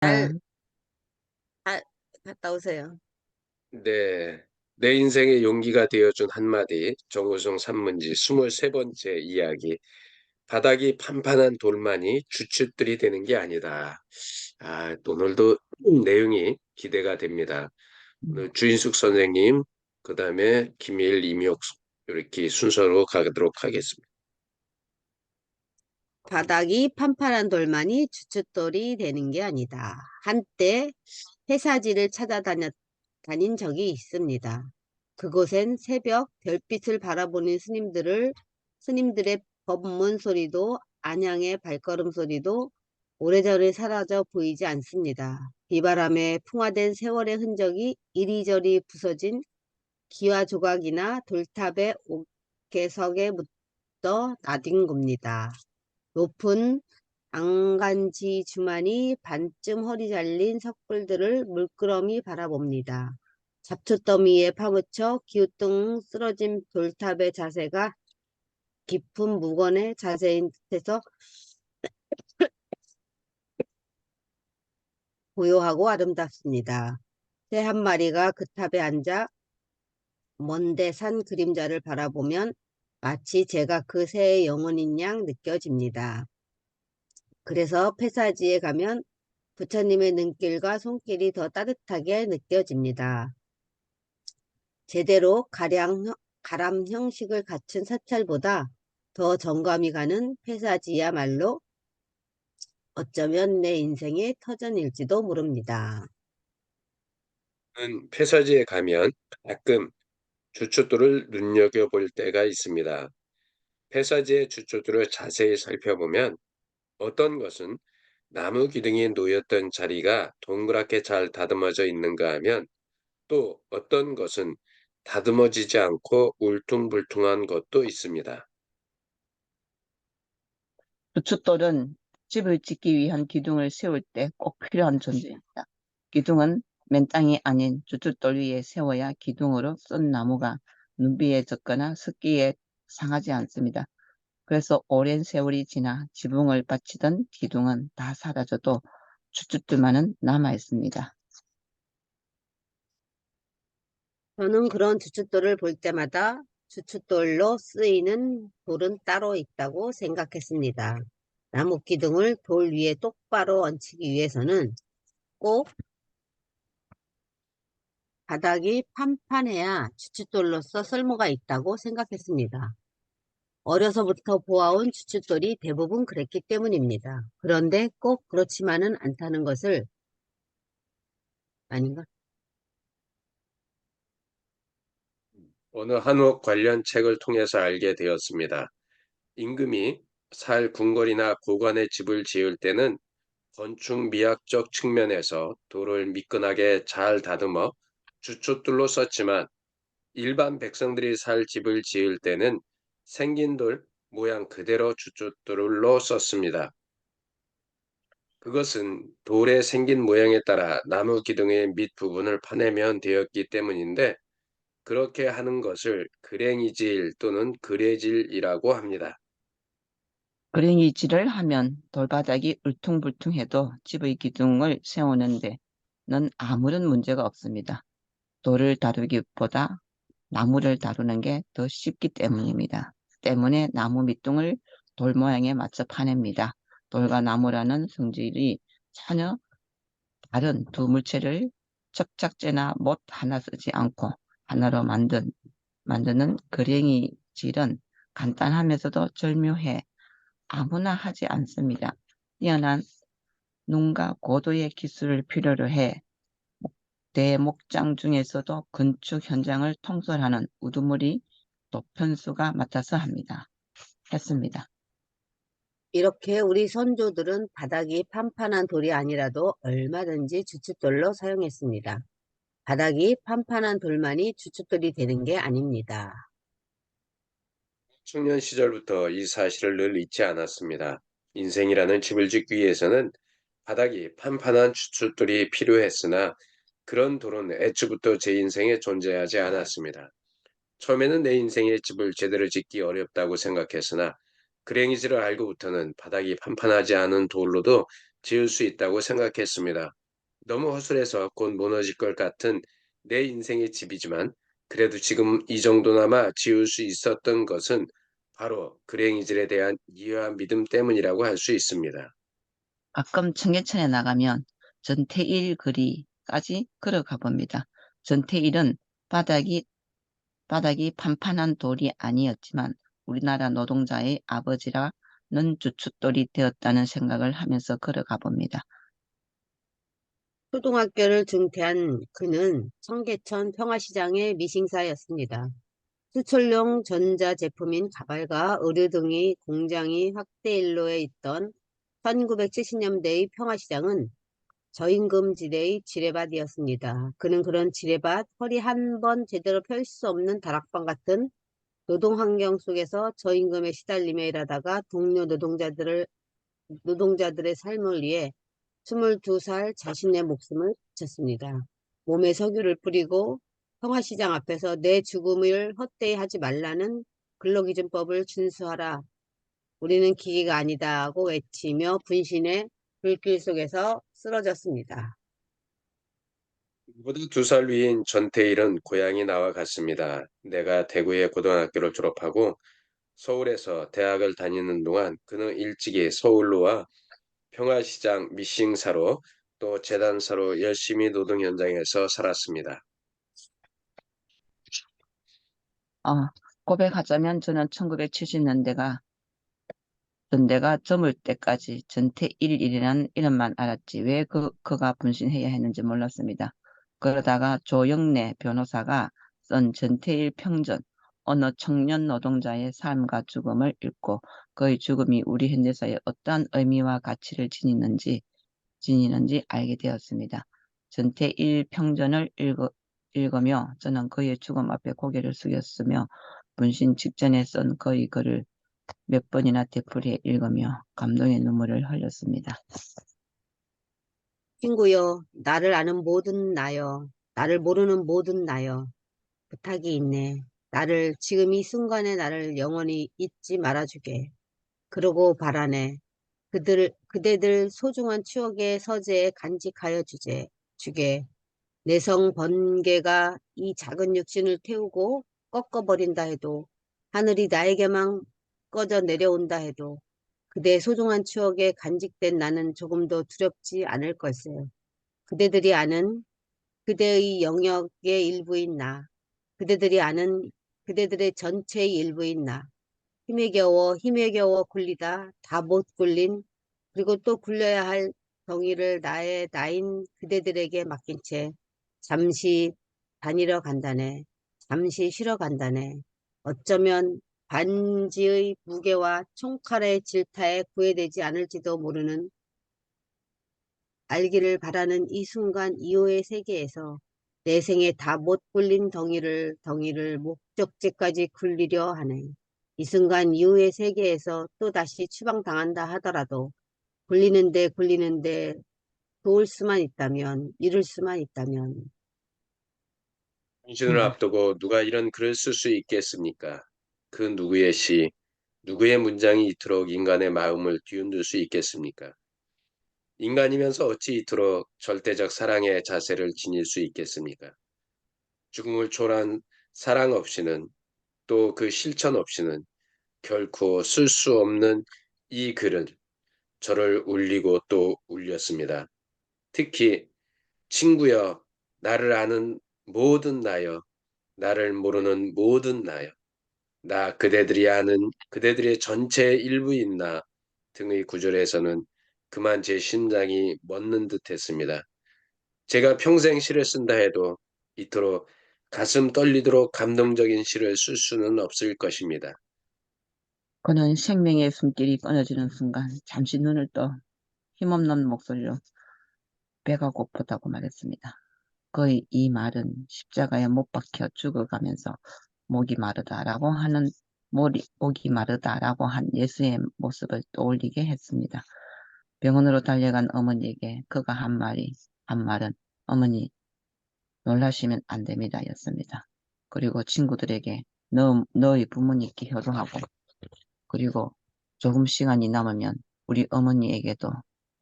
잘, 아, 잘 갔다 오세요. 네. 내 인생의 용기가 되어준 한마디, 정우성 산문지 23번째 이야기. 바닥이 판판한 돌만이 주춧돌이 되는 게 아니다. 오늘도 내용이 기대가 됩니다. 오늘 주인숙 선생님, 그 다음에 김일, 임혁수, 이렇게 순서로 가도록 하겠습니다. 바닥이 판판한 돌만이 주춧돌이 되는 게 아니다. 한때 회사지를 다닌 적이 있습니다. 그곳엔 새벽 별빛을 바라보는 스님들의 법문 소리도 안양의 발걸음 소리도 오래전에 사라져 보이지 않습니다. 비바람에 풍화된 세월의 흔적이 이리저리 부서진 기와 조각이나 돌탑의 옥개석에 묻어 나뒹 겁니다. 높은 안간지 주만이 반쯤 허리 잘린 석굴들을 물끄러미 바라봅니다. 잡초더미에 파묻혀 기우뚱 쓰러진 돌탑의 자세가 깊은 무건의 자세인 듯해서 고요하고 아름답습니다. 새 한 마리가 그 탑에 앉아 먼데 산 그림자를 바라보면 마치 제가 그 새의 영혼인 양 느껴집니다. 그래서 폐사지에 가면 부처님의 눈길과 손길이 더 따뜻하게 느껴집니다. 제대로 가람 형식을 갖춘 사찰보다 더 정감이 가는 폐사지야말로 어쩌면 내 인생의 터전일지도 모릅니다. 폐사지에 가면 가끔 주춧돌을 눈여겨볼 때가 있습니다. 폐사지의 주춧돌을 자세히 살펴보면 어떤 것은 나무 기둥이 놓였던 자리가 동그랗게 잘 다듬어져 있는가 하면 또 어떤 것은 다듬어지지 않고 울퉁불퉁한 것도 있습니다. 주춧돌은 집을 짓기 위한 기둥을 세울 때 꼭 필요한 존재입니다. 기둥은 맨 땅이 아닌 주춧돌 위에 세워야 기둥으로 쓴 나무가 눈비에 젖거나 습기에 상하지 않습니다. 그래서 오랜 세월이 지나 지붕을 받치던 기둥은 다 사라져도 주춧돌만은 남아 있습니다. 저는 그런 주춧돌을 볼 때마다 주춧돌로 쓰이는 돌은 따로 있다고 생각했습니다. 나무 기둥을 돌 위에 똑바로 얹히기 위해서는 꼭 바닥이 판판해야 주춧돌로서 쓸모가 있다고 생각했습니다. 어려서부터 보아온 주춧돌이 대부분 그랬기 때문입니다. 그런데 꼭 그렇지만은 않다는 것을 아닌가? 어느 한옥 관련 책을 통해서 알게 되었습니다. 임금이 살 궁궐이나 고관에 집을 지을 때는 건축 미학적 측면에서 돌을 미끈하게 잘 다듬어 주춧돌로 썼지만 일반 백성들이 살 집을 지을 때는 생긴 돌 모양 그대로 주춧돌로 썼습니다. 그것은 돌의 생긴 모양에 따라 나무 기둥의 밑부분을 파내면 되었기 때문인데 그렇게 하는 것을 그랭이질 또는 그레질이라고 합니다. 그랭이질을 하면 돌바닥이 울퉁불퉁해도 집의 기둥을 세우는데 는 아무런 문제가 없습니다. 돌을 다루기보다 나무를 다루는 게 더 쉽기 때문입니다. 때문에 나무 밑둥을 돌 모양에 맞춰 파냅니다. 돌과 나무라는 성질이 전혀 다른 두 물체를 접착제나 못 하나 쓰지 않고 하나로 만드는 그랭이 질은 간단하면서도 절묘해 아무나 하지 않습니다. 뛰어난 눈과 고도의 기술을 필요로 해 대목장 중에서도 건축 현장을 통솔하는 우두머리 노편수가 맡아서 했습니다. 이렇게 우리 선조들은 바닥이 판판한 돌이 아니라도 얼마든지 주춧돌로 사용했습니다. 바닥이 판판한 돌만이 주춧돌이 되는 게 아닙니다. 청년 시절부터 이 사실을 늘 잊지 않았습니다. 인생이라는 집을 짓기 위해서는 바닥이 판판한 주춧돌이 필요했으나 그런 돌은 애초부터 제 인생에 존재하지 않았습니다. 처음에는 내 인생의 집을 제대로 짓기 어렵다고 생각했으나 그랭이질을 알고부터는 바닥이 판판하지 않은 돌로도 지을 수 있다고 생각했습니다. 너무 허술해서 곧 무너질 것 같은 내 인생의 집이지만 그래도 지금 이 정도나마 지을 수 있었던 것은 바로 글행이질에 대한 이해와 믿음 때문이라고 할 수 있습니다. 가끔 청계천에 나가면 전태일 거리까지 걸어가 봅니다. 전태일은 바닥이 판판한 돌이 아니었지만 우리나라 노동자의 아버지라는 주춧돌이 되었다는 생각을 하면서 걸어가 봅니다. 초등학교를 중퇴한 그는 청계천 평화시장의 미싱사였습니다. 수출용 전자제품인 가발과 의류 등의 공장이 확대 일로에 있던 1970년대의 평화시장은 저임금지대의 지뢰밭이었습니다. 그는 그런 지뢰밭, 허리 한 번 제대로 펼 수 없는 다락방 같은 노동 환경 속에서 저임금에 시달리며 일하다가 동료 노동자들의 삶을 위해 22살 자신의 목숨을 바쳤습니다. 몸에 석유를 뿌리고 평화시장 앞에서 내 죽음을 헛되이 하지 말라는 근로기준법을 준수하라. 우리는 기계가 아니다 하고 외치며 분신의 불길 속에서 쓰러졌습니다. 보다 2살 위인 전태일은 고향이 나와 갔습니다. 내가 대구의 고등학교를 졸업하고 서울에서 대학을 다니는 동안 그는 일찍이 서울로 와 평화시장 미싱사로 또 재단사로 열심히 노동 현장에서 살았습니다. 어, 고백하자면 저는 1970년대가 전대가 저물 때까지 전태일이라는 이름만 알았지 왜 그가 분신해야 했는지 몰랐습니다. 그러다가 조영래 변호사가 쓴 전태일 평전, 어느 청년 노동자의 삶과 죽음을 읽고 그의 죽음이 우리 현대사에 어떠한 의미와 가치를 지니는지 알게 되었습니다. 전태일 평전을 읽으며 저는 그의 죽음 앞에 고개를 숙였으며 분신 직전에 쓴 그의 글을 몇 번이나 되풀이해 읽으며 감동의 눈물을 흘렸습니다. 친구여, 나를 아는 모든 나여, 나를 모르는 모든 나여, 부탁이 있네. 지금 이 순간에 나를 영원히 잊지 말아주게. 그러고 바라네. 그대들 소중한 추억의 서재에 간직하여 주게. 내성 번개가 이 작은 육신을 태우고 꺾어버린다 해도, 하늘이 나에게만 꺼져 내려온다 해도, 그대의 소중한 추억에 간직된 나는 조금도 두렵지 않을 걸세. 그대들이 아는 그대의 영역의 일부인 나, 그대들이 아는 그대들의 전체의 일부인 나, 힘에 겨워 굴리다 다 못 굴린, 그리고 또 굴려야 할 덩이를 나인 그대들에게 맡긴 채 잠시 다니러 간다네. 잠시 쉬러 간다네. 어쩌면 반지의 무게와 총칼의 질타에 구애되지 않을지도 모르는, 알기를 바라는 이 순간 이후의 세계에서 내 생에 다 못 굴린 덩이를 목적지까지 굴리려 하네. 이 순간 이후의 세계에서 또다시 추방당한다 하더라도 굴리는데 도울 수만 있다면, 이룰 수만 있다면. 당신을 음, 앞두고 누가 이런 글을 쓸 수 있겠습니까? 그 누구의 시, 누구의 문장이 이토록 인간의 마음을 뒤흔들 수 있겠습니까? 인간이면서 어찌 이토록 절대적 사랑의 자세를 지닐 수 있겠습니까? 죽음을 초월한 사랑 없이는 또 그 실천 없이는 결코 쓸 수 없는 이 글은 저를 울리고 또 울렸습니다. 특히 친구여, 나를 아는 모든 나여, 나를 모르는 모든 나여, 나 그대들이 아는 그대들의 전체의 일부인 나 등의 구절에서는 그만 제 심장이 멎는 듯 했습니다. 제가 평생 시를 쓴다 해도 이토록 가슴 떨리도록 감동적인 시를 쓸 수는 없을 것입니다. 그는 생명의 숨길이 끊어지는 순간 잠시 눈을 떠 힘없는 목소리로 배가 고프다고 말했습니다. 그의 이 말은 십자가에 못 박혀 죽어가면서 목이 마르다라고 한 예수의 모습을 떠올리게 했습니다. 병원으로 달려간 어머니에게 그가 한 말은 어머니 놀라시면 안 됩니다 였습니다. 그리고 친구들에게 너희 부모님께 효도하고 그리고 조금 시간이 남으면 우리 어머니에게도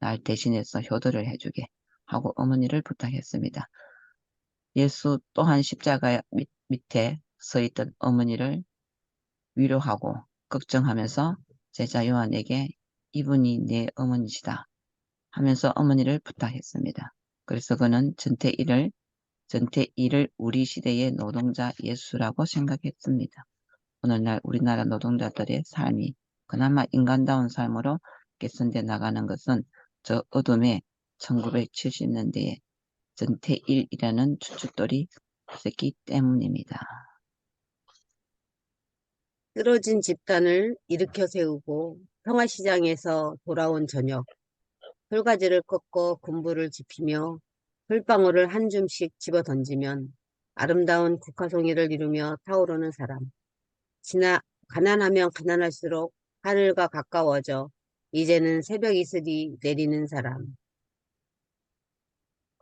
날 대신해서 효도를 해주게 하고 어머니를 부탁했습니다. 예수 또한 십자가 밑에 서 있던 어머니를 위로하고 걱정하면서 제자 요한에게 이분이 내 어머니시다 하면서 어머니를 부탁했습니다. 그래서 그는 전태일을 우리 시대의 노동자 예수라고 생각했습니다. 오늘날 우리나라 노동자들의 삶이 그나마 인간다운 삶으로 개선돼 나가는 것은 저 어둠의 1970년대에 전태일이라는 추춧돌이 있었기 때문입니다. 쓰러진 집단을 일으켜 세우고 평화시장에서 돌아온 저녁, 풀가지를 꺾어 군부를 지피며 풀방울을 한 줌씩 집어 던지면 아름다운 국화송이를 이루며 타오르는 사람. 가난하면 가난할수록 하늘과 가까워져 이제는 새벽 이슬이 내리는 사람.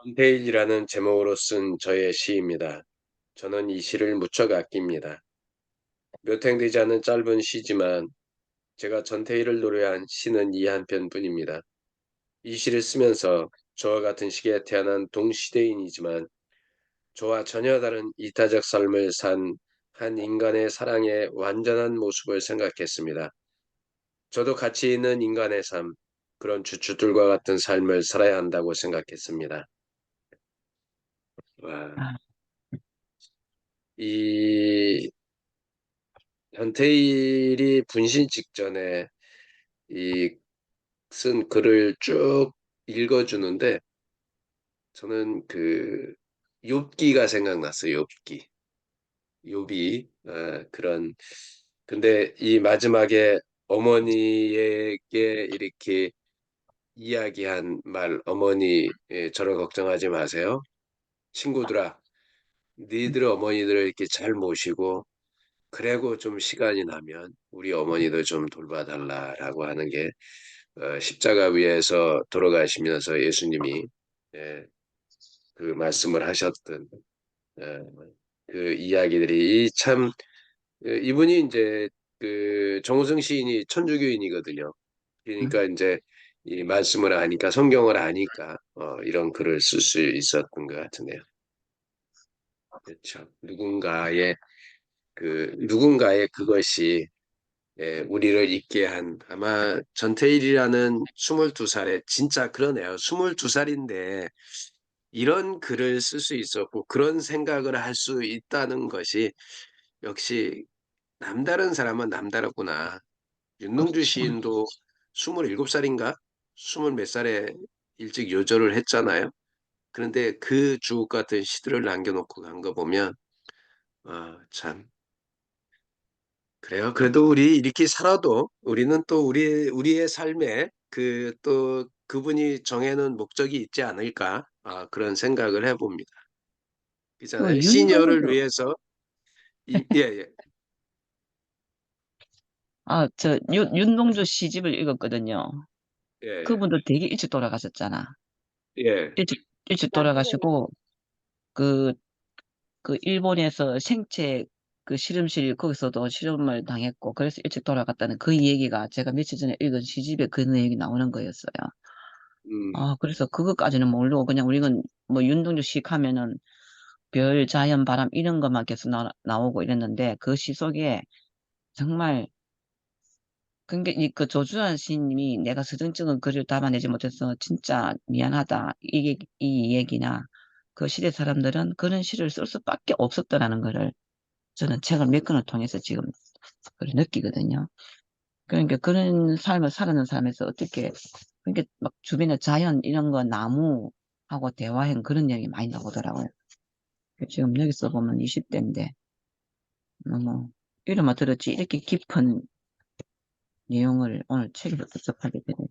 전태일이라는 제목으로 쓴 저의 시입니다. 저는 이 시를 무척 아낍니다. 몇 행 되지 않은 짧은 시지만 제가 전태일을 노래한 시는 이 한 편뿐입니다. 이 시를 쓰면서 저와 같은 시기에 태어난 동시대인이지만 저와 전혀 다른 이타적 삶을 산 한 인간의 사랑의 완전한 모습을 생각했습니다. 저도 가치 있는 인간의 삶, 그런 주춧들과 같은 삶을 살아야 한다고 생각했습니다. 와, 아, 이 전태일이 분신 직전에 이 쓴 글을 쭉 읽어주는데 저는 그 욥기가 생각났어요. 욥기. 욥이 그런 근데 이 마지막에 어머니에게 이렇게 이야기한 말 어머니 저를 걱정하지 마세요. 친구들아 니들 어머니들을 이렇게 잘 모시고 그래고 좀 시간이 나면 우리 어머니도 좀 돌봐달라라고 하는 게 십자가 위에서 돌아가시면서 예수님이 예, 그 말씀을 하셨던 예, 그 이야기들이 참 이분이 이제 그 정우성 시인이 천주교인이거든요. 그러니까 이제 이 말씀을 아니까 성경을 아니까 이런 글을 쓸 수 있었던 것 같은데요. 그렇죠. 누군가의 그것이 우리를 있게 한 아마 전태일이라는 22살에 진짜 그러네요. 22살인데 이런 글을 쓸 수 있었고 그런 생각을 할 수 있다는 것이 역시 남다른 사람은 남다르구나. 윤동주 그렇죠. 시인도 27살인가? 20 몇 살에 일찍 요절을 했잖아요. 그런데 그 주옥 같은 시들을 남겨놓고 간 거 보면 참 그래요. 그래도 우리 이렇게 살아도 우리는 또 우리의 삶에 그 또 그분이 정해놓은 목적이 있지 않을까? 그런 생각을 해봅니다. 그 그잖아요. 시니어를 윤동주, 위해서 예, 예, 윤동주 시집을 읽었거든요. 예, 예, 그분도 되게 일찍 돌아가셨잖아. 예, 일찍 돌아가시고, 그, 그 일본에서 생체 그 실험실 거기서도 실험을 당했고, 그래서 일찍 돌아갔다는 그 얘기가 제가 며칠 전에 읽은 시집에 그 내용이 나오는 거였어요. 그래서 그것까지는 모르고 그냥 우리는 뭐 윤동주 식 하면은 별, 자연, 바람 이런 것만 계속 나오고 이랬는데 그 시 속에 정말 그 조주환 시인님이 내가 서정적인 글을 담아내지 못해서 진짜 미안하다. 이 얘기나 그 시대 사람들은 그런 시를 쓸 수밖에 없었다라는 거를 저는 책을 몇 권을 통해서 지금 그걸 느끼거든요. 그러니까 그런 삶을 살아는 삶에서 어떻게 그러니까 막 주변에 자연 이런 거 나무하고 대화한 그런 내용이 많이 나오더라고요. 지금 여기서 보면 20대인데 너무 이름만 들었지 이렇게 깊은 내용을 오늘 책에서 접하게 되네요.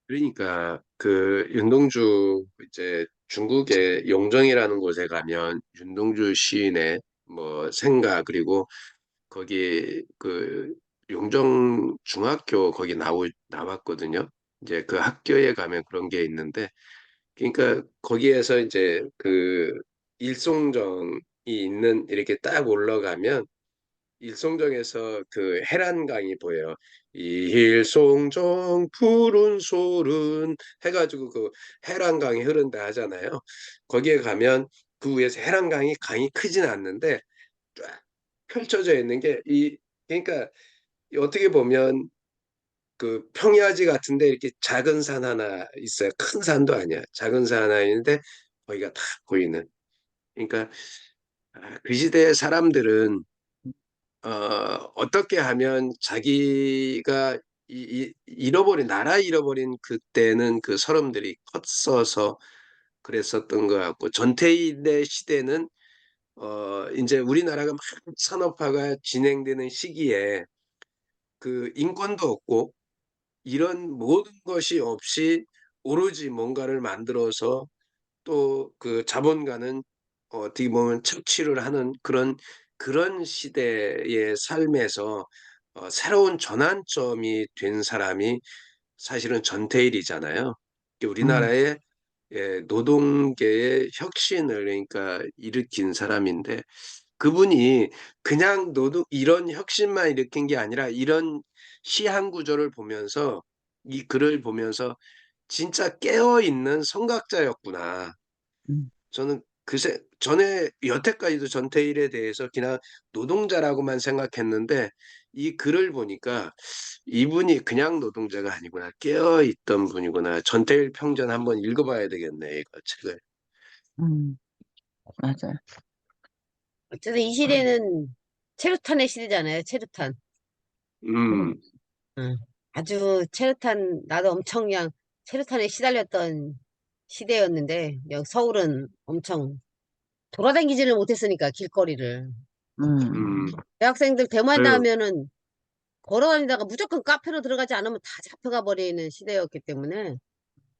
그러니까 그 윤동주 이제 중국의 용정이라는 곳에 가면 윤동주 시인의 뭐 생가 그리고 거기 그 용정 중학교 거기 나왔거든요. 이제 그 학교에 가면 그런 게 있는데 그러니까 거기에서 이제 그 일송정이 있는 이렇게 딱 올라가면 일송정에서 그 해란강이 보여요. 일송정 푸른 소른 해가지고 그 해란강이 흐른다 하잖아요. 거기에 가면 그 위에서 해란강이 강이 크진 않는데 쫙 펼쳐져 있는 게 그러니까 어떻게 보면 그 평야지 같은데 이렇게 작은 산 하나 있어요. 큰 산도 아니야. 작은 산 하나 있는데 거기가 다 보이는. 그러니까 그 시대의 사람들은 어떻게 하면 자기가 잃어버린 나라 잃어버린 그때는 그 서름들이 컸어서 그랬었던 것 같고 전태일의 시대는 이제 우리나라가 막 산업화가 진행되는 시기에 그 인권도 없고 이런 모든 것이 없이 오로지 뭔가를 만들어서 또 그 자본가는 어떻게 보면 착취를 하는 그런 시대의 삶에서 새로운 전환점이 된 사람이 사실은 전태일이잖아요. 음, 우리나라의 노동계의 혁신을 그러니까 일으킨 사람인데 그분이 그냥 노동 이런 혁신만 일으킨 게 아니라 이런 시한 구조를 보면서 이 글을 보면서 진짜 깨어 있는 선각자였구나. 음, 저는 그새 전에 여태까지도 전태일에 대해서 그냥 노동자라고만 생각했는데 이 글을 보니까 이분이 그냥 노동자가 아니구나. 깨어 있던 분이구나. 전태일 평전 한번 읽어봐야 되겠네, 이거 책을. 음, 맞아요. 어쨌든 이 시대는 체류탄의 시대잖아요. 체류탄. 음, 음, 응. 아주 체류탄, 나도 엄청 그냥 체류탄에 시달렸던 시대였는데, 여기 서울은 엄청 돌아다니지를 못했으니까, 길거리를. 음, 음, 대학생들 데모한다 아유, 하면은 걸어다니다가 무조건 카페로 들어가지 않으면 다 잡혀가 버리는 시대였기 때문에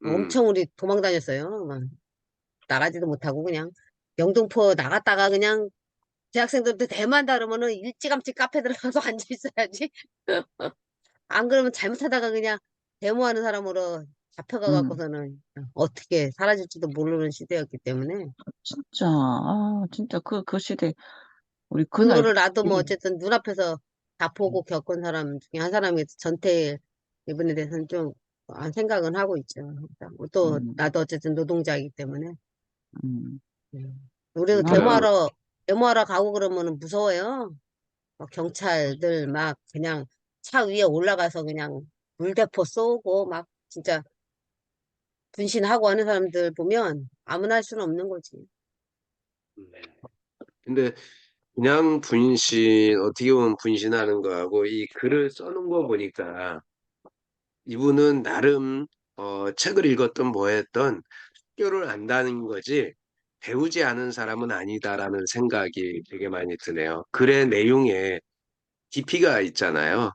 음, 엄청 우리 도망 다녔어요. 막 나가지도 못하고 그냥 영등포 나갔다가 그냥 대학생들도 대모한다 그러면은 일찌감치 카페 들어가서 앉아 있어야지. 안 그러면 잘못하다가 그냥 데모하는 사람으로 잡혀가 음. 갖고서는 어떻게 사라질지도 모르는 시대였기 때문에 진짜, 진짜 그 시대, 우리 그날, 그거를 나도 뭐 일, 어쨌든 눈앞에서 다 보고 겪은 사람 중에 한 사람이 전태일 이분에 대해서는 좀 생각은 하고 있죠. 그러니까 또 음, 나도 어쨌든 노동자이기 때문에 음, 우리도 나는, 데모하러 가고 그러면은 무서워요. 막 경찰들 막 그냥 차 위에 올라가서 그냥 물대포 쏘고 막 진짜 분신하고 하는 사람들 보면 아무나 할 수는 없는 거지. 네. 근데 그냥 어떻게 보면 분신하는 거하고 이 글을 써놓은 거 보니까 이분은 나름 책을 읽었던 뭐 했던 학교를 안다는 거지 배우지 않은 사람은 아니다라는 생각이 되게 많이 드네요. 글의 내용에 깊이가 있잖아요.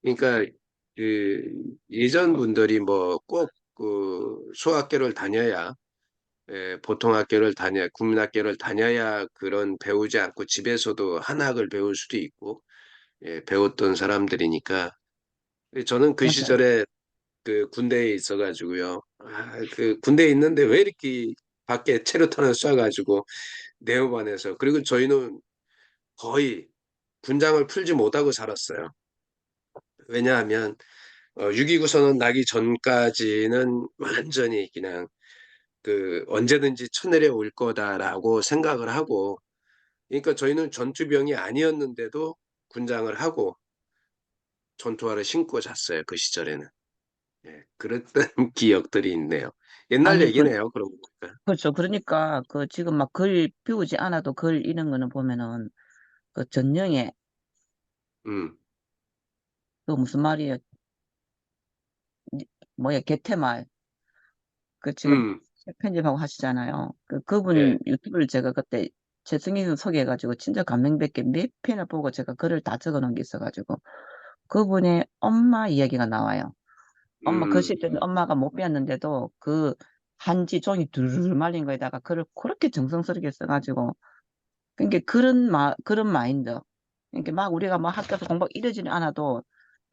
그러니까 그 예전 분들이 뭐 꼭 그 소학교를 다녀야 보통 학교를 국민학교를 다녀야 그런 배우지 않고 집에서도 한학을 배울 수도 있고 배웠던 사람들이니까 저는 그 맞아요. 시절에 그 군대에 있어가지고요. 그 군대에 있는데 왜 이렇게 밖에 체류탄을 쏴가지고 내어반에서 그리고 저희는 거의 군장을 풀지 못하고 살았어요. 왜냐하면 6.29 선언 나기 전까지는 완전히 그냥 그 언제든지 쳐내려 올 거다라고 생각을 하고 그러니까 저희는 전투병이 아니었는데도 군장을 하고 전투화를 신고 잤어요. 그 시절에는. 그랬던 기억들이 있네요. 옛날 아니, 얘기네요. 그러고 보니까. 그렇죠. 그러니까, 지금 막 글 비우지 않아도 글 이런 거는 보면은, 전령에, 음, 무슨 말이에요? 뭐야, 개태말. 지금 음, 책 편집하고 하시잖아요. 그분 예, 유튜브를 제가 그때 최승희 소개해가지고 진짜 감명 깊게 몇 편을 보고 제가 글을 다 적어 놓은 게 있어가지고 그분의 엄마 이야기가 나와요. 엄마, 그 음, 시대는 엄마가 못 배웠는데도 한지 종이 두루루 말린 거에다가 글을 그렇게 정성스럽게 써가지고 그러니까 그런 마인드. 그러니까 막 우리가 막 학교에서 공부 이러지는 않아도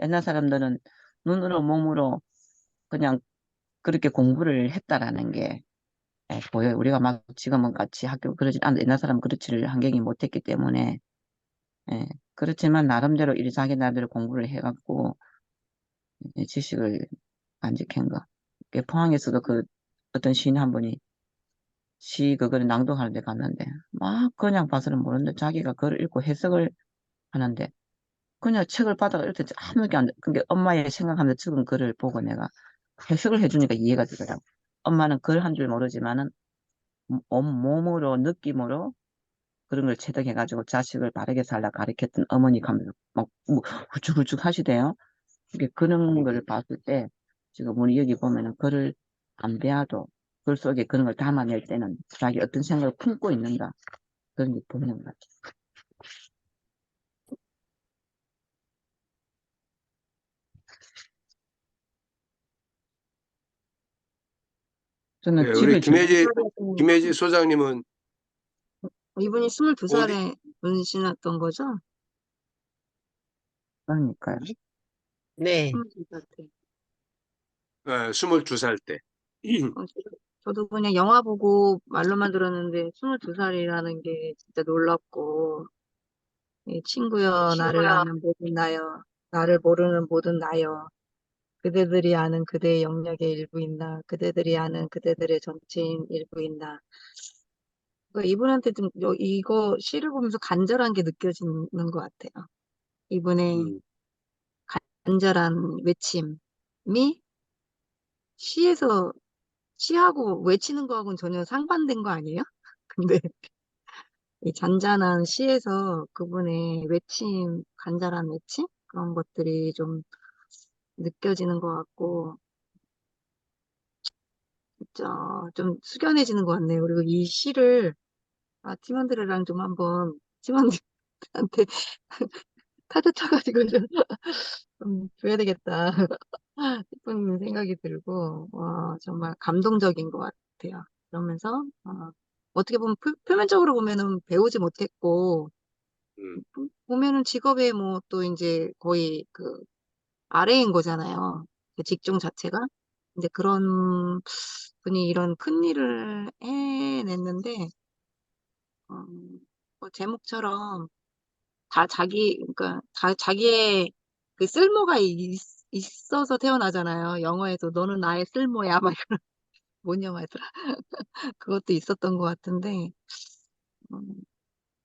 옛날 사람들은 눈으로 몸으로 그냥 그렇게 공부를 했다라는 게 보여요. 우리가 막 지금은 같이 학교 그러지 않는데 옛날 사람은 그렇지를 환경이 못했기 때문에 예. 그렇지만 나름대로 자기 나름대로 공부를 해갖고 지식을 간직한 거. 포항에서도 그 어떤 시인 한 분이 시 그거를 낭독하는 데 갔는데 막 그냥 봐서는 모르는데 자기가 그걸 읽고 해석을 하는데 그냥 책을 받아가 이렇게 아무게 안 돼. 근데 엄마의 생각하면서 적은 글을 보고 내가 해석을 해주니까 이해가 되더라고. 엄마는 글 한 줄 모르지만은 몸으로 느낌으로 그런 걸 체득해가지고 자식을 바르게 살라 가르쳤던 어머니 가면서 막 훌쭉훌쭉 하시대요. 이게 그런 걸 봤을 때 지금 우리 여기 보면은 글을 안 배워도 글 속에 그런 걸 담아낼 때는 자기 어떤 생각을 품고 있는가 그런 게 보이는 것 같아요. 네, 저는 우리 집을 지 김혜지 소장님은 이분이 어디, 22살에 문신했던 거죠? 그러니까요. 네. 22살 때. 22살 때. 저도 그냥 영화 보고 말로만 들었는데 22살이라는 게 진짜 놀랍고, 친구여, 나를 아는 모든 나여, 나를 모르는 모든 나여, 그대들이 아는 그대의 영역의 일부 있나, 그대들이 아는 그대들의 전체인 일부 있나. 그러니까 이분한테 좀 이거 시를 보면서 간절한 게 느껴지는 것 같아요. 이분의 음, 간절한 외침이 시에서 시하고 외치는 거하고는 전혀 상반된 거 아니에요? 근데 이 잔잔한 시에서 그분의 외침, 간절한 외침? 그런 것들이 좀 느껴지는 것 같고, 진짜 좀 숙연해지는 것 같네요. 그리고 이 시를, 팀원들이랑 좀 한번, 팀원들한테 카드 쳐가지고 좀 줘야 되겠다 싶은 생각이 들고, 와, 정말 감동적인 것 같아요. 그러면서, 어떻게 보면 표면적으로 보면은 배우지 못했고, 음, 보면은 직업에 뭐 또 이제 거의 그 아래인 거잖아요. 그 직종 자체가. 근데 그런 분이 이런 큰 일을 해냈는데, 뭐 제목처럼 다 그러니까 다 자기의 그 쓸모가 있어서 태어나잖아요. 영어에도 너는 나의 쓸모야. 막 이런, 뭔 영화더라. 그것도 있었던 것 같은데, 음,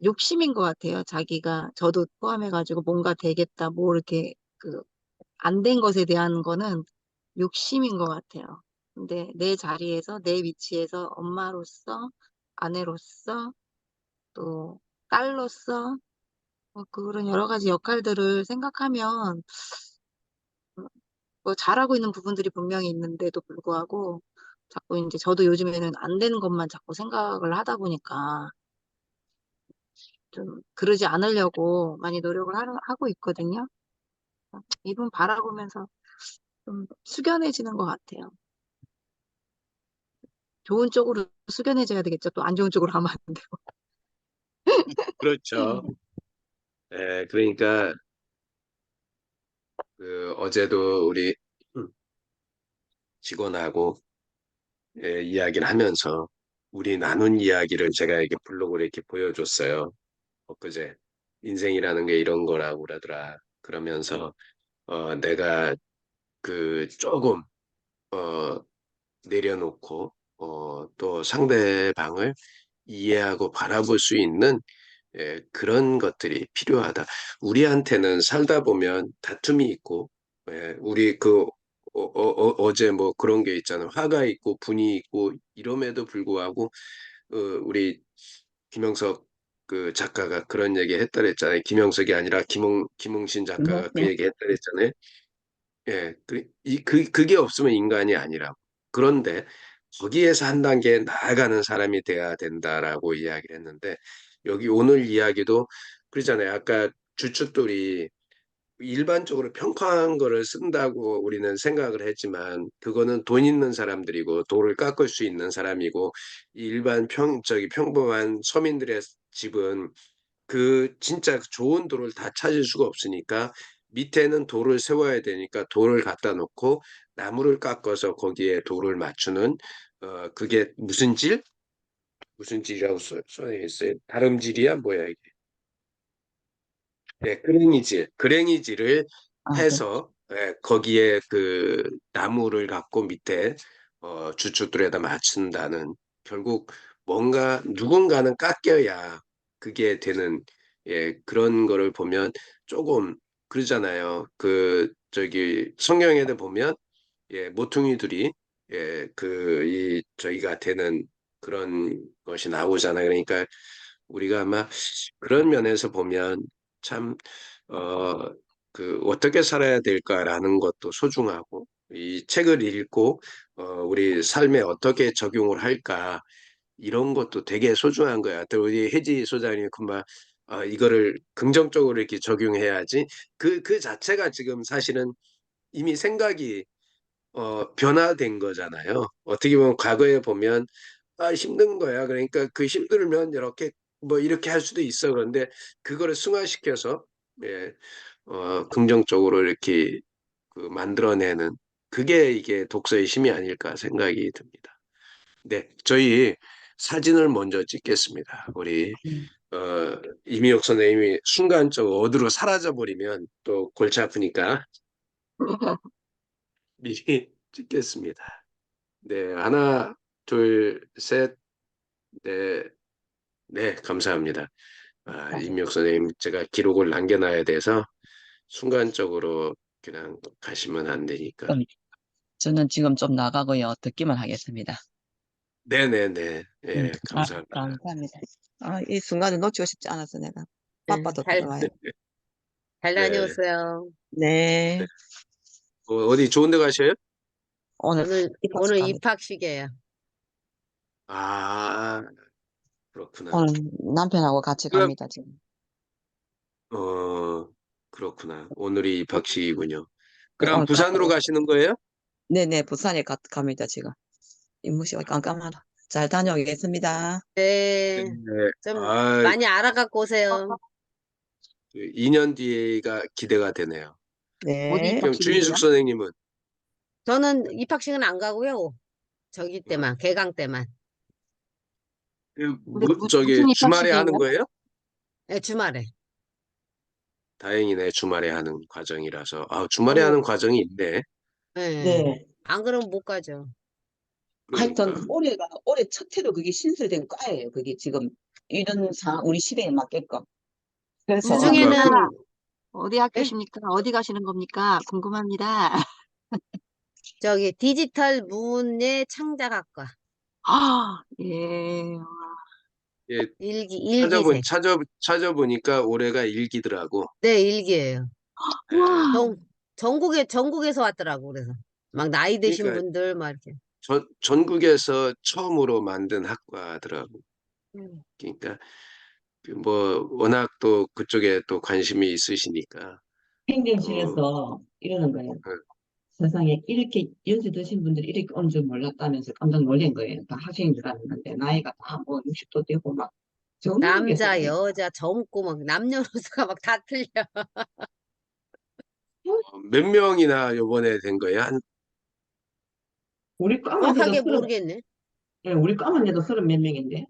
욕심인 것 같아요. 자기가, 저도 포함해가지고 뭔가 되겠다, 뭐 이렇게 그 안 된 것에 대한 거는 욕심인 것 같아요. 근데 내 자리에서, 내 위치에서 엄마로서, 아내로서, 또 딸로서, 뭐 그런 여러 가지 역할들을 생각하면 뭐 잘하고 있는 부분들이 분명히 있는데도 불구하고 자꾸 이제 저도 요즘에는 안 되는 것만 자꾸 생각을 하다 보니까 좀 그러지 않으려고 많이 노력을 하고 있거든요. 이분 바라보면서 좀 숙연해지는 것 같아요. 좋은 쪽으로 숙연해져야 되겠죠. 또 안 좋은 쪽으로 하면 안 되고. 그렇죠. 그러니까 어제도 우리 직원하고 이야기를 하면서 우리 나눈 이야기를 제가 이렇게 블로그로 이렇게 보여줬어요. 엊그제 인생이라는 게 이런 거라고 그러더라. 그러면서 내가 그 조금 어, 내려놓고 또 상대방을 이해하고 바라볼 수 있는 그런 것들이 필요하다. 우리한테는 살다 보면 다툼이 있고, 우리 어제 뭐 그런 게 있잖아요. 화가 있고 분이 있고 이럼에도 불구하고 우리 김영석 그 작가가 그런 얘기 했다 그랬잖아요. 김영석이 아니라 김웅신 작가가 그 김학생 얘기 했다 그랬잖아요. 그게 없으면 인간이 아니라고. 그런데 거기에서 한 단계 나아가는 사람이 돼야 된다라고 이야기를 했는데 여기 오늘 이야기도 그러잖아요. 아까 주춧돌이 일반적으로 평범한 거를 쓴다고 우리는 생각을 했지만 그거는 돈 있는 사람들이고 돌을 깎을 수 있는 사람이고 일반 평범한 서민들의 집은 그 진짜 좋은 돌을 다 찾을 수가 없으니까 밑에는 돌을 세워야 되니까 돌을 갖다 놓고 나무를 깎아서 거기에 돌을 맞추는 그게 무슨 질? 무슨 질이라고 써 있어요? 다름질이야 뭐야 이게? 예, 그랭이질을 아, 네. 해서 거기에 그 나무를 갖고 밑에 주춧돌에다 맞춘다는 결국 뭔가 누군가는 깎여야 그게 되는 그런 거를 보면 조금 그러잖아요. 그 저기 성경에도 보면 모퉁이들이 이 저희가 되는 그런 것이 나오잖아요. 그러니까 우리가 아마 그런 면에서 보면 참, 어떻게 살아야 될까라는 것도 소중하고, 이 책을 읽고, 우리 삶에 어떻게 적용을 할까, 이런 것도 되게 소중한 거야. 또 우리 혜지 소장님 금방, 이거를 긍정적으로 이렇게 적용해야지. 그 자체가 지금 사실은 이미 생각이, 변화된 거잖아요. 어떻게 보면 과거에 보면 힘든 거야. 그러니까 그 힘들면 이렇게 뭐 이렇게 할 수도 있어. 그런데 그거를 승화시켜서 예, 긍정적으로 이렇게 그 만들어내는 그게 이게 독서의 힘이 아닐까 생각이 듭니다. 네, 저희 사진을 먼저 찍겠습니다. 우리 음. 이미옥 선생님이 순간적으로 어디로 사라져 버리면 또 골치 아프니까 미리 찍겠습니다. 네, 하나, 둘, 셋, 네, 네, 감사합니다. 아, 네. 임미옥 선생님, 제가 기록을 남겨놔야 돼서 순간적으로 그냥 가시면 안 되니까. 그럼 저는 지금 좀 나가고요. 듣기만 하겠습니다. 네네네, 예, 감사합니다. 감사합니다. 이 순간을 놓치고 싶지 않아서 내가 네, 바빠도 들어와요. 잘 네, 다녀오세요. 네. 네. 어디 좋은 데 가셔요? 오늘 입학식 오늘 갑니다. 입학식이에요. 아, 그렇구나. 오늘 남편하고 같이 그럼, 갑니다, 지금. 그렇구나. 오늘이 입학식이군요. 네, 그럼 오늘 부산으로 가시는 거예요? 네네, 부산에 갑니다, 지금. 임무시가 깜깜하다. 잘 다녀오겠습니다. 네, 네, 좀 아, 많이 알아갖고 오세요. 2년 뒤가 기대가 되네요. 어디 네. 그럼 주인숙 입학식인데요? 선생님은 저는 입학식은 안 가고요. 저기 어, 때만, 개강 때만. 근데 저기 무슨 주말에 하는 입학식이에요? 거예요? 네, 주말에. 다행이네, 주말에 하는 과정이라서. 주말에 또, 하는 과정이 있네. 네. 네. 안 그러면 못 가죠. 하여튼 그러니까. 올해 첫 해로 그게 신설된 과예요. 그게 지금 이런 우리 시대에 맞게끔. 그래서 그러니까, 나중에는, 어디 예? 학교십니까? 어디 가시는 겁니까? 궁금합니다. 저기 디지털 문예 창작학과. 예. 예, 일기생. 찾아보니까 올해가 일기더라고. 네, 일기예요. 예, 와, 전국에서 왔더라고, 그래서. 막 나이 드신 그러니까 분들, 막 이렇게. 전국에서 처음으로 만든 학과더라고. 음. 그러니까, 뭐, 워낙 또 그쪽에 또 관심이 있으시니까, 또, 행정실에서 이러는 거예요. 어, 세상에 이렇게 연세 드신 분들이 이렇게 오는 줄 몰랐다면서 깜짝 놀란 거예요. 다 학생인 줄 알았는데 나이가 다 뭐 60도 되고 막 남자, 전국에서 여자, 젊고, 막 남녀노소가 막 다 틀려. 몇 명이나 요번에 된 거예요? 우리 과만 해도 정확하게 서른 모르겠네. 예, 우리 과만 해도 서른 몇 명인데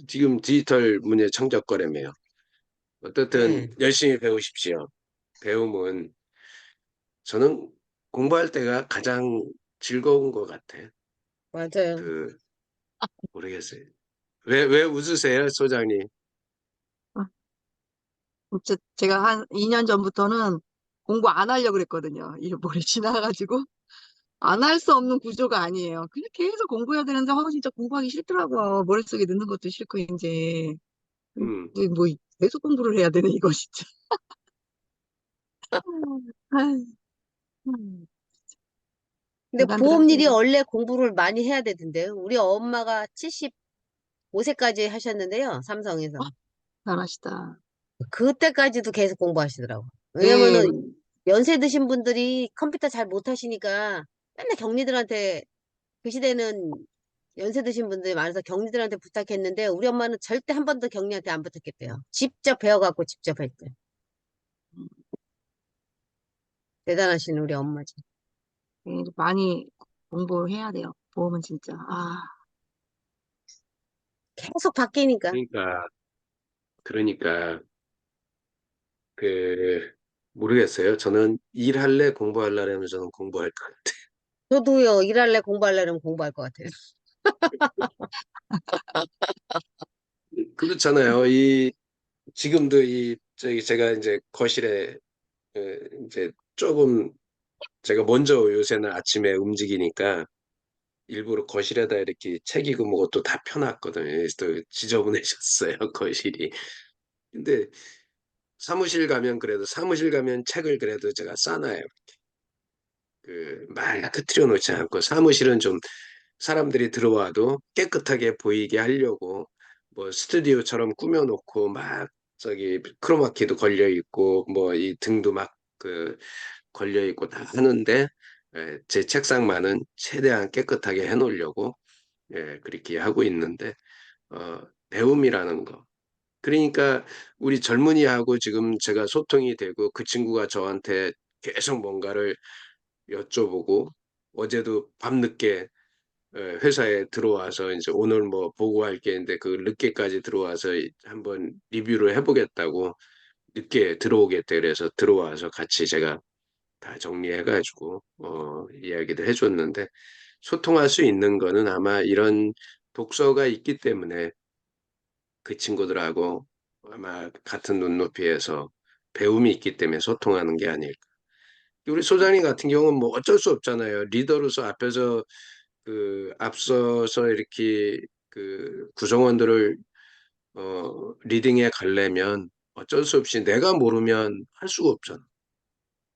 지금 디지털 문예 창작과라며요. 어떻든 네, 열심히 배우십시오. 배움은 저는 공부할 때가 가장 즐거운 것 같아. 맞아요. 그 모르겠어요. 왜 웃으세요, 소장님? 진짜 제가 한 2년 전부터는 공부 안 하려고 그랬거든요. 이 머리 지나가지고 안 할 수 없는 구조가 아니에요. 그냥 계속 공부해야 되는데 진짜 공부하기 싫더라고요. 머릿속에 넣는 것도 싫고 이제 음, 근데 뭐 계속 공부를 해야 되네 이거 진짜. 아유, 근데 보험일이 인간들한테 원래 공부를 많이 해야 되던데요. 우리 엄마가 75세까지 하셨는데요, 삼성에서. 잘하시다. 그때까지도 계속 공부하시더라고. 네, 왜냐면은 연세 드신 분들이 컴퓨터 잘 못하시니까 맨날 경리들한테, 그 시대는 연세 드신 분들이 많아서 경리들한테 부탁했는데 우리 엄마는 절대 한 번도 경리한테 안 부탁했대요. 직접 배워갖고 직접 했대. 대단하신 우리 엄마지. 네, 많이 공부해야 돼요. 보험은 진짜. 계속 바뀌니까. 그러니까 그러니까 그 모르겠어요. 저는 일할래 공부할래 하면 저는 공부할 것 같아요. 저도요, 일할래 공부할래면 공부할 것 같아요. 그렇잖아요. 이 지금도 이 저기 제가 이제 거실에 이제 조금 제가 먼저 요새는 아침에 움직이니까 일부러 거실에다 이렇게 책이고 뭐고 또 다 펴놨거든요. 또 지저분해졌어요, 거실이. 근데 사무실 가면 그래도 사무실 가면 책을 그래도 제가 싸놔요. 막 흐트려 놓지 않고 사무실은 좀 사람들이 들어와도 깨끗하게 보이게 하려고 뭐 스튜디오처럼 꾸며놓고 막 저기 크로마키도 걸려 있고 뭐 이 등도 막 걸려 있고 다 하는데 제 책상만은 최대한 깨끗하게 해놓으려고 그렇게 하고 있는데 배움이라는 거. 그러니까 우리 젊은이하고 지금 제가 소통이 되고 그 친구가 저한테 계속 뭔가를 여쭤보고 어제도 밤늦게 회사에 들어와서 이제 오늘 뭐 보고할 게 있는데 그 늦게까지 들어와서 한번 리뷰를 해보겠다고 늦게 들어오겠대 그래서 들어와서 같이 제가 다 정리해가지고 이야기도 해줬는데 소통할 수 있는 거는 아마 이런 독서가 있기 때문에 그 친구들하고 아마 같은 눈높이에서 배움이 있기 때문에 소통하는 게 아닐까. 우리 소장님 같은 경우는 뭐 어쩔 수 없잖아요. 리더로서 앞에서 앞서서 이렇게 구성원들을 리딩해 가려면 어쩔 수 없이 내가 모르면 할 수가 없잖아.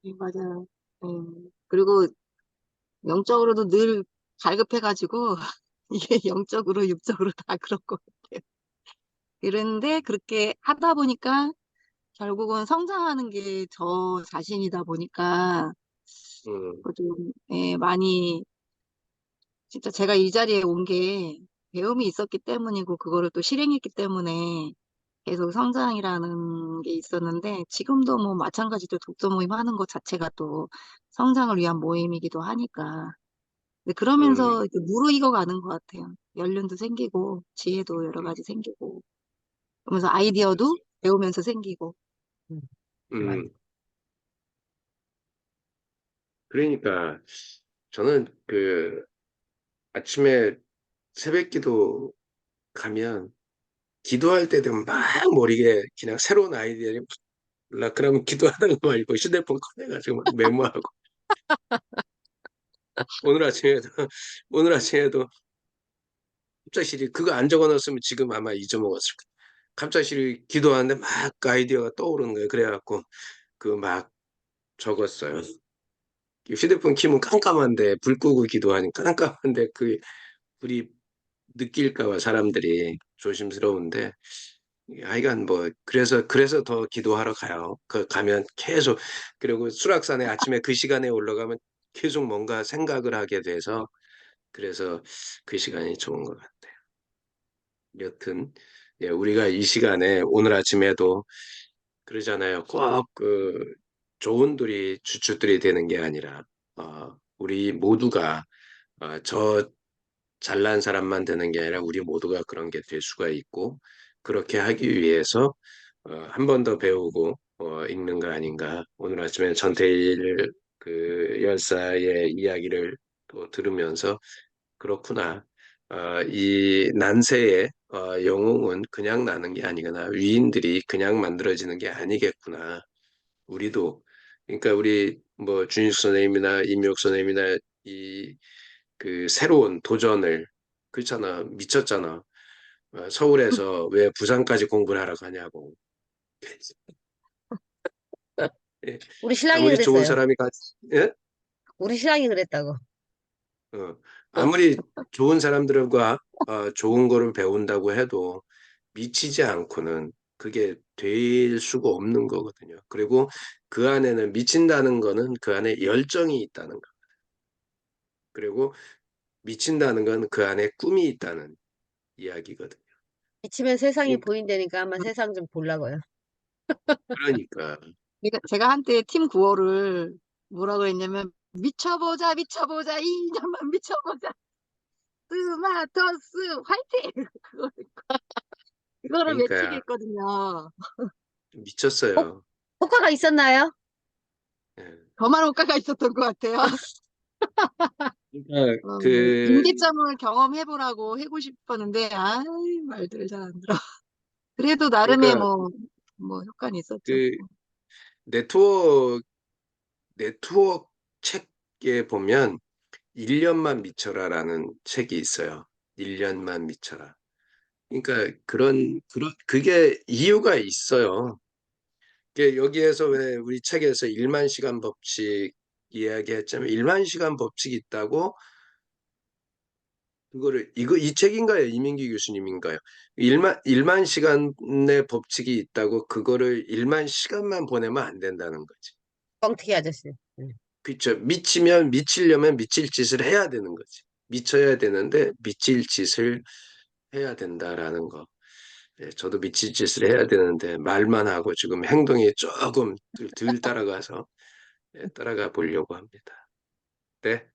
네, 맞아요. 그리고 영적으로도 늘 갈급해가지고 이게 영적으로 육적으로 다 그런 것 같아요. 그런데 그렇게 하다 보니까 결국은 성장하는 게 저 자신이다 보니까 음, 좀 많이 진짜 제가 이 자리에 온 게 배움이 있었기 때문이고 그거를 또 실행했기 때문에 계속 성장이라는 게 있었는데 지금도 뭐 마찬가지로 독서 모임 하는 것 자체가 또 성장을 위한 모임이기도 하니까 근데 그러면서 음, 이렇게 무르익어 가는 것 같아요. 연륜도 생기고 지혜도 여러 음, 가지 생기고 그러면서 아이디어도 배우면서 생기고 음, 맞. 음. 그러니까 저는 아침에 새벽기도 가면 기도할 때 되면 막 머리에 그냥 새로운 아이디어를 막 그러면 기도하다가 말고 휴대폰 꺼내가지고 막 메모하고 오늘 아침에도 오늘 아침에도 갑자기 그거 안 적어놨으면 지금 아마 잊어먹었을 거예요. 갑자기 기도하는데 막 아이디어가 떠오르는 거예요. 그래갖고 막 적었어요. 휴대폰 켜면 깜깜한데 불 끄고 기도하니까 깜깜한데 불이 느낄까 봐 사람들이 조심스러운데 하여간 뭐 그래서 더 기도하러 가요. 가면 계속 그리고 수락산에 아침에 그 시간에 올라가면 계속 뭔가 생각을 하게 돼서 그래서 그 시간이 좋은 것 같아요. 여튼 예, 우리가 이 시간에 오늘 아침에도 그러잖아요. 꼭 좋은들이 주춧들이 되는 게 아니라 우리 모두가 저 잘난 사람만 되는 게 아니라 우리 모두가 그런 게 될 수가 있고 그렇게 하기 위해서 한 번 더 배우고 읽는 거 아닌가. 오늘 아침에 전태일 열사의 이야기를 또 들으면서 그렇구나. 이 난세의 영웅은 그냥 나는 게 아니구나. 위인들이 그냥 만들어지는 게 아니겠구나. 우리도 그러니까 우리 뭐 준익 선생님이나 임yok 선생님이나 이 새로운 도전을 그렇잖아. 미쳤잖아. 서울에서 왜 부산까지 공부를 하러 가냐고. 예. 우리 신랑이 아무리 좋은 그랬어요. 사람이 예? 우리 신랑이 그랬다고. 아무리 좋은 사람들과 좋은 거를 배운다고 해도 미치지 않고는 그게 될 수가 없는 거거든요. 그리고 그 안에는 미친다는 거는 그 안에 열정이 있다는 거. 그리고 미친다는 건 그 안에 꿈이 있다는 이야기거든요. 미치면 세상이 그러니까 보인다니까 한번 세상 좀 보려고요. 그러니까 제가 한때 팀 구호를 뭐라 그랬냐면 미쳐보자 미쳐보자 이 년만 미쳐보자 스마터스 화이팅 그거 그거를 그러니까 외치겠거든요. 미쳤어요. 효과가 있었나요? 예. 더만 효과가 있었던 것 같아요. 그러니까 그 임계점을 경험해보라고 해고 싶었는데, 아이, 말들을 잘 안 들어. 그래도 나름의 그러니까 뭐 효과는 있었죠. 그 네트워크 책에 보면 1년만 미쳐라라는 책이 있어요. 1년만 미쳐라. 그러니까 그게 이유가 있어요. 여기에서 왜 우리 책에서 1만 시간 법칙 이야기했자면 1만 시간 법칙이 있다고 이 책인가요? 이민기 교수님인가요? 1만 시간의 법칙이 있다고 그거를 1만 시간만 보내면 안 된다는 거지. 뻥튀기 아저씨. 그렇죠. 미치려면 미칠 짓을 해야 되는 거지. 미쳐야 되는데 미칠 짓을 해야 된다라는 거. 예, 저도 미칠 짓을 해야 되는데 말만 하고 지금 행동이 조금 덜 따라가서 따라가 보려고 합니다. 네,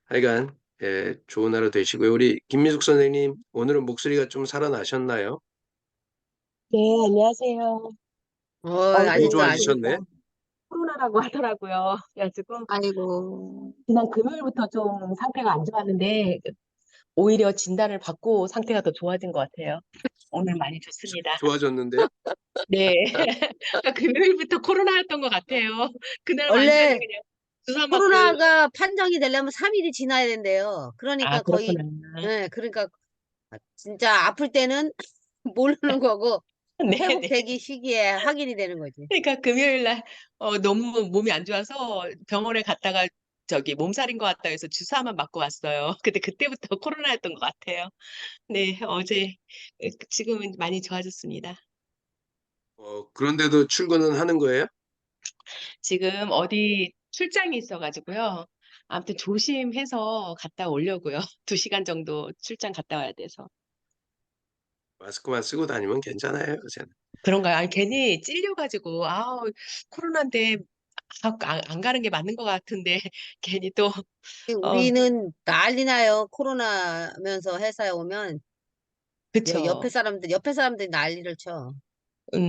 하여간 좋은 하루 되시고요. 우리 김미숙 선생님, 오늘은 목소리가 좀 살아나셨나요? 네, 안녕하세요. 더 아직도 안, 좋아지셨네. 코로나라고 하더라고요. 그래가지고 아이고, 지난 금요일부터 좀 상태가 안 좋았는데 오히려 진단을 받고 상태가 더 좋아진 것 같아요. 오늘 많이 좋습니다. 좋아졌는데요? 네. 금요일부터 코로나였던 것 같아요. 그날 완전히 원래 그냥 주사 맞고. 코로나가 판정이 되려면 3일이 지나야 된대요. 아, 그러니까 거의, 그렇구나. 그러니까 진짜 아플 때는 모르는 거고, 네, 네. 회복되기 시기에 확인이 되는 거지. 그러니까 금요일 날 너무 몸이 안 좋아서 병원에 갔다가 저기 몸살인 것 같다 해서 주사만 맞고 왔어요. 근데 그때부터 코로나였던 것 같아요. 네, 어제 지금은 많이 좋아졌습니다. 그런데도 출근은 하는 거예요? 지금 어디 출장이 있어가지고요. 아무튼 조심해서 갔다 오려고요. 2시간 정도 출장 갔다 와야 돼서. 마스크만 쓰고 다니면 괜찮아요, 요새는. 그런가요? 아니, 괜히 찔려가지고, 코로나인데, 안 가는 게 맞는 것 같은데, 괜히 또, 어, 우리는 난리 나요. 코로나면서 회사에 오면 그쵸. 옆에 사람들이 난리를 쳐. 음.